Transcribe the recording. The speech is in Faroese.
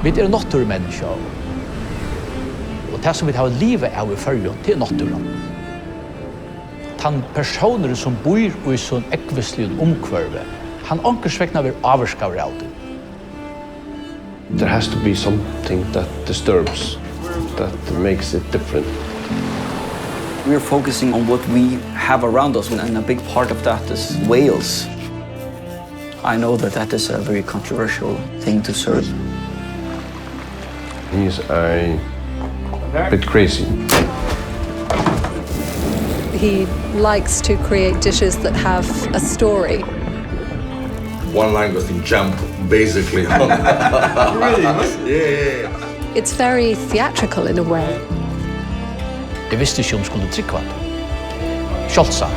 Vi naturmennesker, og det som vi har livet av I førjen, det naturen. Han personer som bor I sånn ekvislig omkvarve, han ankersvekna vil avvarskaver av det. There has to be something that disturbs, that makes it different. We're focusing on what we have around us, and a big part of that is whales. I know that that is a very controversial thing to serve. He's a bit crazy. He likes to create dishes that have a story. One line goes in jump, basically. Really? Yeah. It's very theatrical in a way. Jeg visste ikke om skulle trykke det. Kjoltsa.